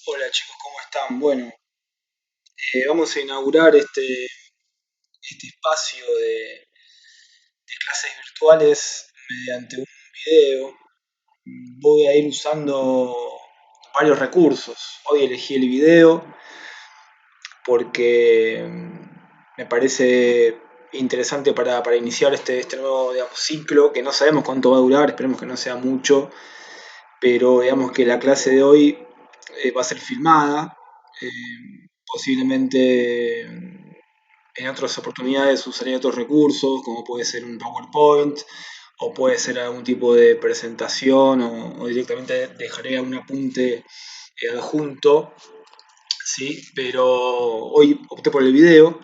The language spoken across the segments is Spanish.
Hola chicos, ¿cómo están? Bueno, vamos a inaugurar este espacio de clases virtuales mediante un video. Voy a ir usando varios recursos. Hoy elegí el video porque me parece interesante para iniciar este nuevo, digamos, ciclo, que no sabemos cuánto va a durar, esperemos que no sea mucho, pero digamos que la clase de hoy va a ser filmada. Posiblemente en otras oportunidades usaré otros recursos, como puede ser un PowerPoint o puede ser algún tipo de presentación o directamente dejaré algún apunte adjunto, ¿sí? Pero hoy opté por el video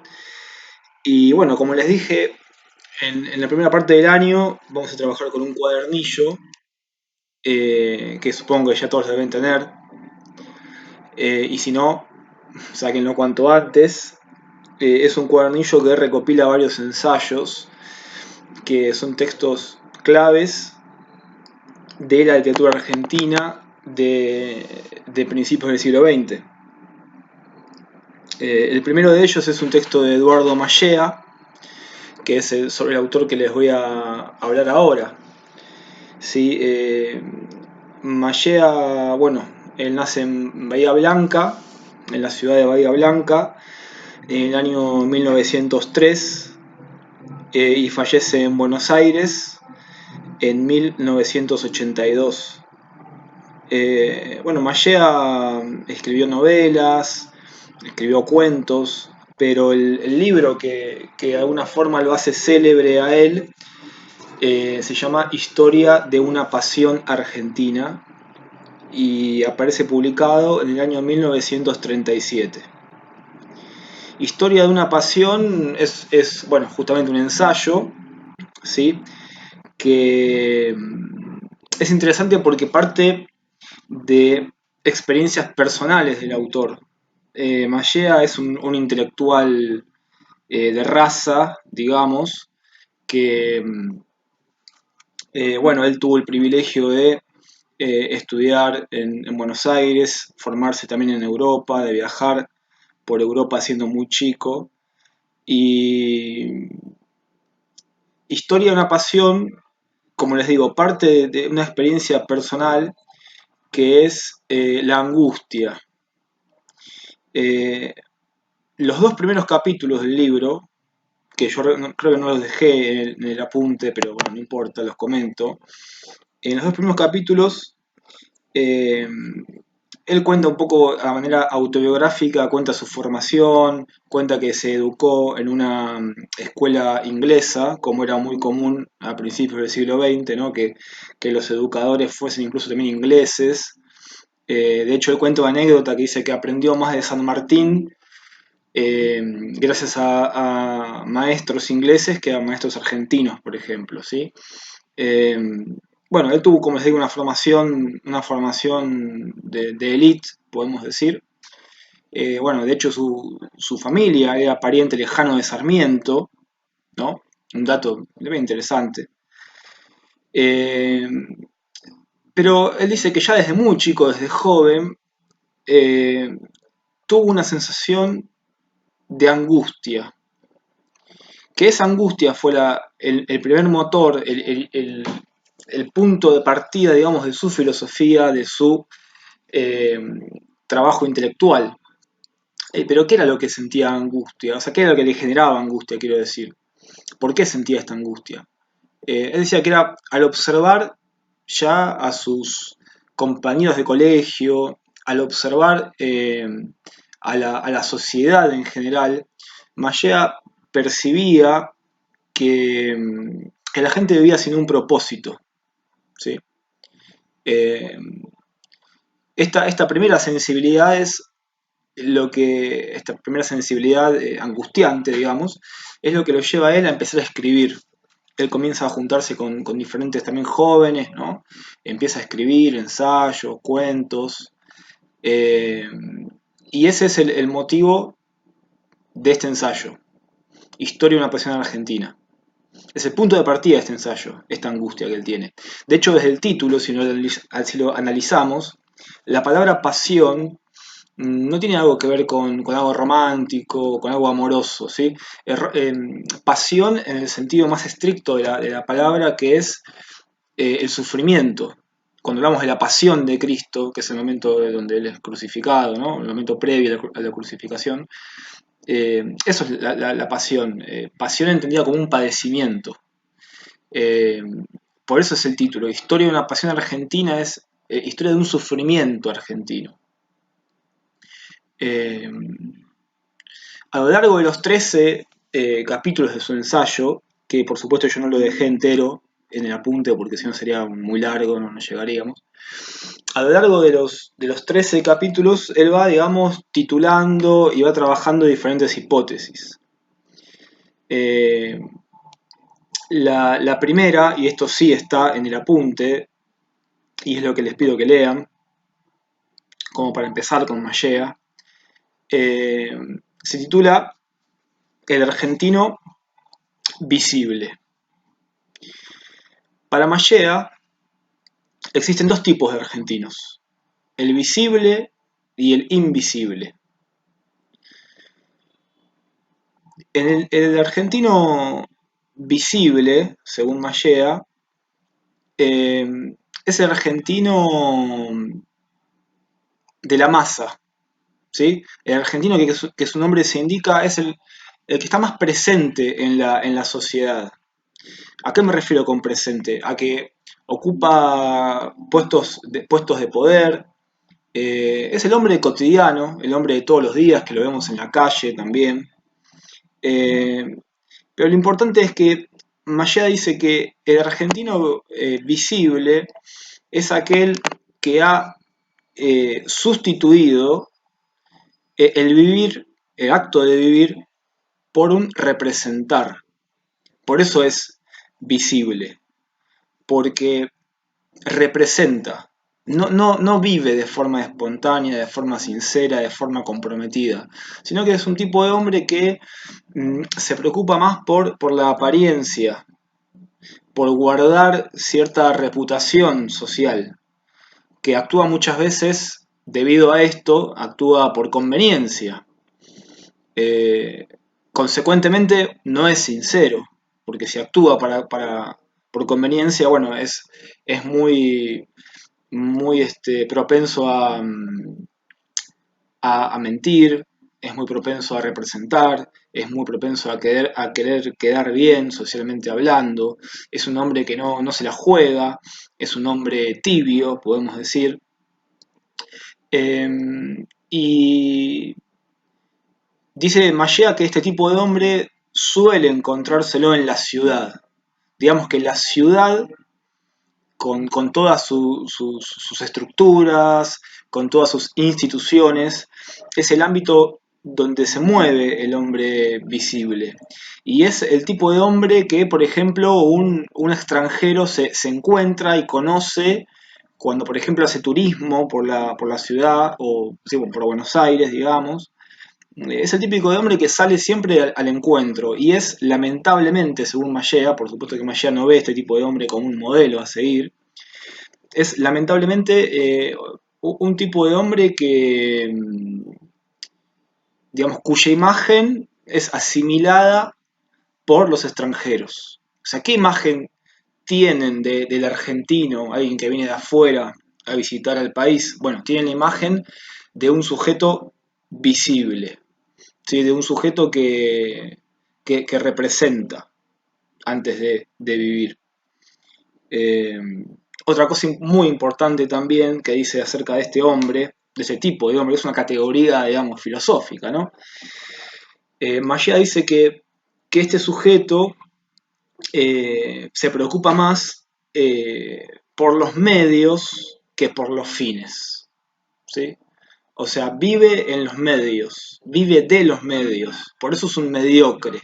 y bueno, como les dije, en la primera parte del año vamos a trabajar con un cuadernillo que supongo que ya todos deben tener, y si no, sáquenlo cuanto antes. Es un cuadernillo que recopila varios ensayos, que son textos claves de la literatura argentina de principios del siglo XX. El primero de ellos es un texto de Eduardo Mallea, que es sobre el autor que les voy a hablar ahora. ¿Sí? Mallea, bueno, él nace en Bahía Blanca, en la ciudad de Bahía Blanca, en el año 1903, y fallece en Buenos Aires en 1982. Bueno, Mallea escribió novelas, escribió cuentos, pero el libro que de alguna forma lo hace célebre a él se llama Historia de una pasión argentina y aparece publicado en el año 1937. Historia de una pasión es bueno, justamente un ensayo, ¿sí? Que es interesante porque parte de experiencias personales del autor. Mallea es un intelectual de raza, digamos, que, bueno, él tuvo el privilegio de estudiar en Buenos Aires, formarse también en Europa, de viajar por Europa siendo muy chico. Y Historia de una pasión, como les digo, parte de una experiencia personal que es la angustia. Eh, los dos primeros capítulos del libro, que yo creo que no los dejé en el apunte, pero bueno, no importa, los comento. En los dos primeros capítulos, eh, él cuenta un poco a manera autobiográfica, cuenta su formación, cuenta que se educó en una escuela inglesa, como era muy común a principios del siglo XX, ¿no? Que los educadores fuesen incluso también ingleses. De hecho, él cuenta una anécdota que dice que aprendió más de San Martín gracias a maestros ingleses que a maestros argentinos, por ejemplo, ¿sí? Eh, bueno, él tuvo, como les digo, una formación de élite, podemos decir. Bueno, de hecho su familia era pariente lejano de Sarmiento, ¿no? Un dato muy interesante. Eh, pero él dice que ya desde muy chico, desde joven, eh, tuvo una sensación de angustia, que esa angustia fue el primer motor, el punto de partida, digamos, de su filosofía, de su eh, trabajo intelectual. Pero ¿qué era lo que sentía angustia? O sea, ¿qué era lo que le generaba angustia, quiero decir? ¿Por qué sentía esta angustia? Él decía que era al observar ya a sus compañeros de colegio, al observar a la sociedad en general, Mallea percibía que la gente vivía sin un propósito. ¿Sí? Eh, esta primera sensibilidad es esta primera sensibilidad angustiante, digamos, es lo que lo lleva a él a empezar a escribir. Él comienza a juntarse con diferentes también jóvenes, ¿no? Empieza a escribir ensayos, cuentos, eh, y ese es el motivo de este ensayo, Historia de una pasión argentina. Es el punto de partida de este ensayo, esta angustia que él tiene. De hecho, desde el título, si lo analizamos, la palabra pasión no tiene algo que ver con algo romántico, con algo amoroso, ¿sí? Pasión en el sentido más estricto de la palabra, que es el sufrimiento. Cuando hablamos de la pasión de Cristo, que es el momento donde Él es crucificado, ¿no? El momento previo a la crucificación, eso es la pasión. Pasión entendida como un padecimiento. Eh, por eso es el título. Historia de una pasión argentina es historia de un sufrimiento argentino. Eh, a lo largo de los 13 capítulos de su ensayo, que por supuesto yo no lo dejé entero en el apunte porque si no sería muy largo, no nos llegaríamos. A lo largo de los 13 capítulos, él va, digamos, titulando y va trabajando diferentes hipótesis. Eh, la primera, y esto sí está en el apunte, y es lo que les pido que lean, como para empezar con Mallea, eh, se titula El argentino visible. Para Mallea existen dos tipos de argentinos, el visible y el invisible. El argentino visible, según Mallea, es el argentino de la masa, ¿sí? El argentino que su nombre se indica es el que está más presente en la sociedad. ¿A qué me refiero con presente? A que ocupa puestos de poder, es el hombre cotidiano, el hombre de todos los días, que lo vemos en la calle también. Eh, pero lo importante es que Maya dice que el argentino visible es aquel que ha sustituido el vivir, el acto de vivir, por un representar. Por eso es visible, porque representa. No vive de forma espontánea, de forma sincera, de forma comprometida, sino que es un tipo de hombre que se preocupa más por la apariencia, por guardar cierta reputación social, que actúa muchas veces debido a esto, actúa por conveniencia. Eh, Consecuentemente, no es sincero, porque si actúa por conveniencia, bueno, es muy propenso a mentir, es muy propenso a representar, es muy propenso a querer quedar bien socialmente hablando, es un hombre que no se la juega, es un hombre tibio, podemos decir. Eh, y dice Mallea que este tipo de hombre suele encontrárselo en la ciudad. Digamos que la ciudad con todas sus estructuras, con todas sus instituciones, es el ámbito donde se mueve el hombre visible. Y es el tipo de hombre que, por ejemplo, un extranjero se encuentra y conoce cuando, por ejemplo, hace turismo por la ciudad o sí, por Buenos Aires, digamos. Es el típico de hombre que sale siempre al encuentro y es lamentablemente, según Mallea, por supuesto que Mallea no ve este tipo de hombre como un modelo a seguir, es lamentablemente un tipo de hombre que, digamos, cuya imagen es asimilada por los extranjeros. O sea, ¿qué imagen tienen del argentino, alguien que viene de afuera a visitar al país? Bueno, tienen la imagen de un sujeto visible, ¿sí? De un sujeto que representa antes de vivir. Eh, Otra cosa muy importante también que dice acerca de este hombre, de ese tipo de hombre, es una categoría, digamos, filosófica, ¿no? Maya dice que este sujeto se preocupa más por los medios que por los fines, ¿sí? O sea, vive en los medios, vive de los medios, por eso es un mediocre.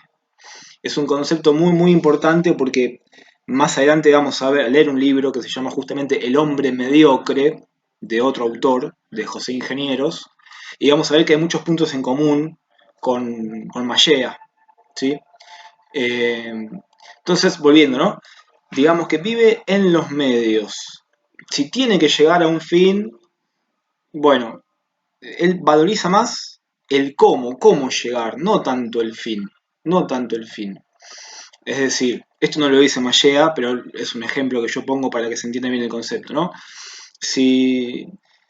Es un concepto muy importante porque más adelante vamos a leer un libro que se llama justamente El hombre mediocre, de otro autor, de José Ingenieros, y vamos a ver que hay muchos puntos en común con Mallea, ¿sí? Eh, entonces, volviendo, ¿no? Digamos que vive en los medios. Si tiene que llegar a un fin, bueno, él valoriza más el cómo llegar, no tanto el fin, no tanto el fin. Es decir, esto no lo dice Mallea, pero es un ejemplo que yo pongo para que se entienda bien el concepto, ¿no? Si,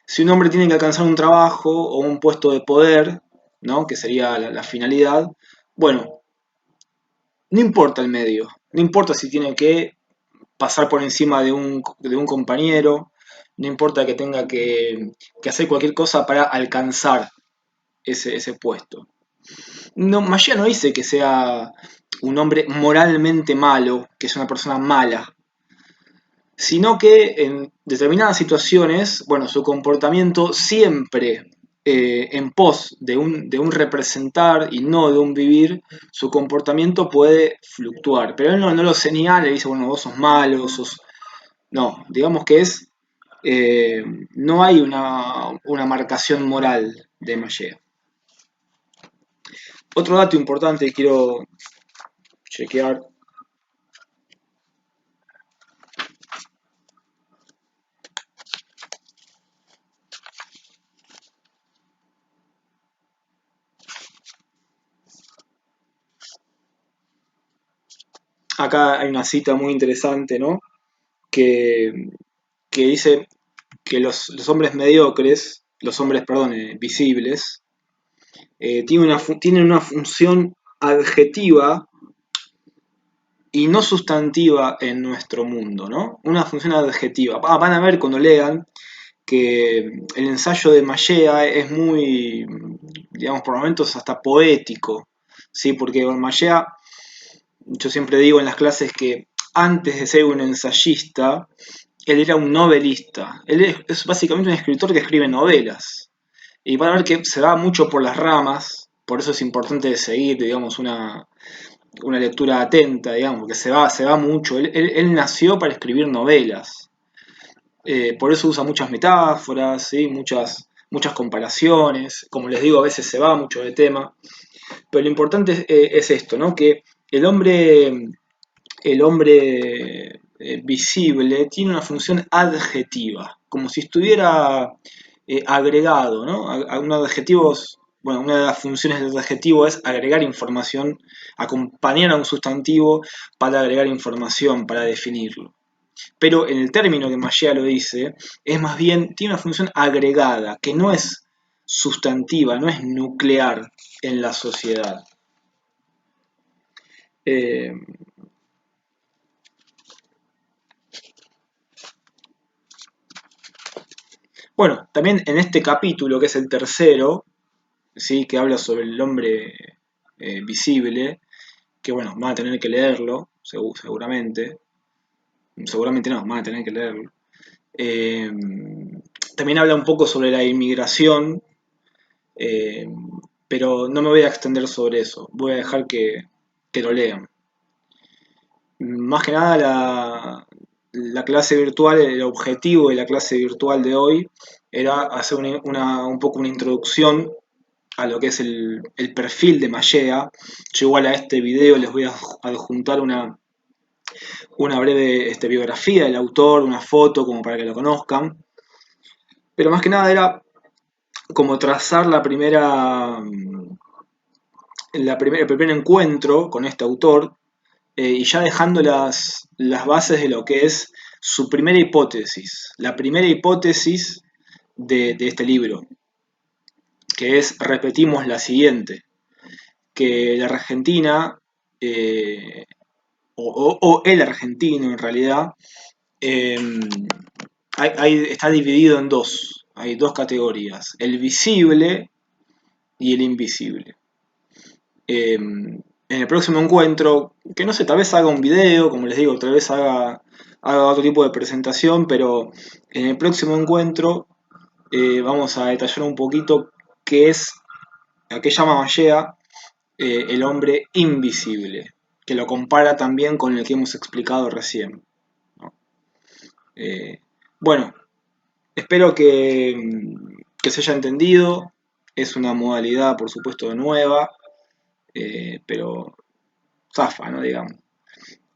si un hombre tiene que alcanzar un trabajo o un puesto de poder, ¿no? Que sería la finalidad, bueno, no importa el medio, no importa si tiene que pasar por encima de un compañero, no importa que tenga que hacer cualquier cosa para alcanzar ese puesto. No, Maya no dice que sea un hombre moralmente malo, que es una persona mala, sino que en determinadas situaciones, bueno, su comportamiento siempre en pos de un representar y no de un vivir, su comportamiento puede fluctuar. Pero él no lo señala y dice, bueno, vos sos malo, sos... No, digamos que es... no hay una marcación moral de Mallea. Otro dato importante que quiero chequear. Acá hay una cita muy interesante, ¿no? Que, que dice que los hombres mediocres, los hombres, perdón, visibles, tienen una función adjetiva y no sustantiva en nuestro mundo, ¿no? Una función adjetiva. Van a ver cuando lean que el ensayo de Mallea es muy, digamos, por momentos hasta poético, ¿sí? Porque Mallea, yo siempre digo en las clases que antes de ser un ensayista, él era un novelista. Él es básicamente un escritor que escribe novelas. Y van a ver que se va mucho por las ramas, por eso es importante seguir, digamos, una lectura atenta, digamos, porque se va mucho. Él nació para escribir novelas. Por eso usa muchas metáforas, ¿sí? Muchas comparaciones. Como les digo, a veces se va mucho de tema. Pero lo importante es esto, ¿no? Que el hombre, el hombre visible tiene una función adjetiva, como si estuviera agregado, ¿no? Un adjetivo, bueno, una de las funciones del adjetivo es agregar información, acompañar a un sustantivo para agregar información, para definirlo. Pero en el término que Mallea lo dice, es más bien, tiene una función agregada, que no es sustantiva, no es nuclear en la sociedad. Eh, bueno, también en este capítulo, que es el tercero, ¿sí? Que habla sobre el hombre visible, que bueno, van a tener que leerlo, seguramente. Seguramente no, van a tener que leerlo. Eh, también habla un poco sobre la inmigración, eh, pero no me voy a extender sobre eso. Voy a dejar que lo lean. Más que nada la clase virtual, el objetivo de la clase virtual de hoy era hacer un poco una introducción a lo que es el perfil de Mallea. Yo igual a este video les voy a adjuntar una breve biografía del autor, una foto como para que lo conozcan. Pero más que nada era como trazar el primer encuentro con este autor y ya dejando las bases de lo que es su primera hipótesis, la primera hipótesis de este libro, que es, repetimos, la siguiente, que la Argentina, eh, o el argentino en realidad, eh, está dividido en dos, hay dos categorías, el visible y el invisible. En el próximo encuentro, que no sé, tal vez haga un video, como les digo, tal vez haga otro tipo de presentación, pero en el próximo encuentro vamos a detallar un poquito qué es, a qué llama Mallea el hombre invisible, que lo compara también con el que hemos explicado recién, ¿no? Eh, bueno, espero que se haya entendido, es una modalidad por supuesto nueva, pero zafa, ¿no? Digamos.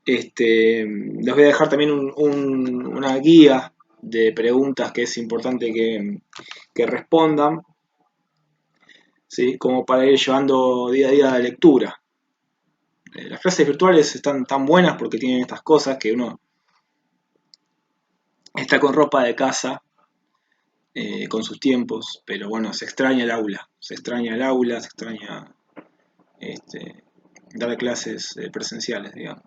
Les voy a dejar también una guía de preguntas que es importante que respondan. ¿sí? Como para ir llevando día a día la lectura. Las clases virtuales están tan buenas porque tienen estas cosas que uno está con ropa de casa, con sus tiempos, pero bueno, se extraña el aula, se extraña el aula, se extraña este, dar clases presenciales, digamos.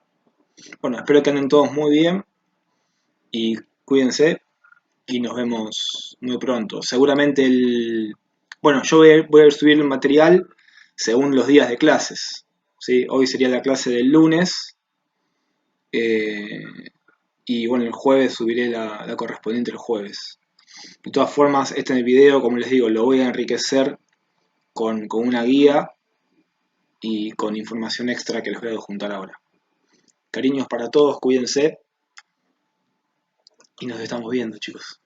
Bueno, espero que anden todos muy bien y cuídense y nos vemos muy pronto. Seguramente Bueno, yo voy a subir el material según los días de clases. ¿Sí? Hoy sería la clase del lunes eh, y bueno, el jueves subiré la correspondiente el jueves. De todas formas, este video, como les digo, lo voy a enriquecer con una guía y con información extra que les voy a juntar ahora. Cariños para todos, cuídense y nos estamos viendo, chicos.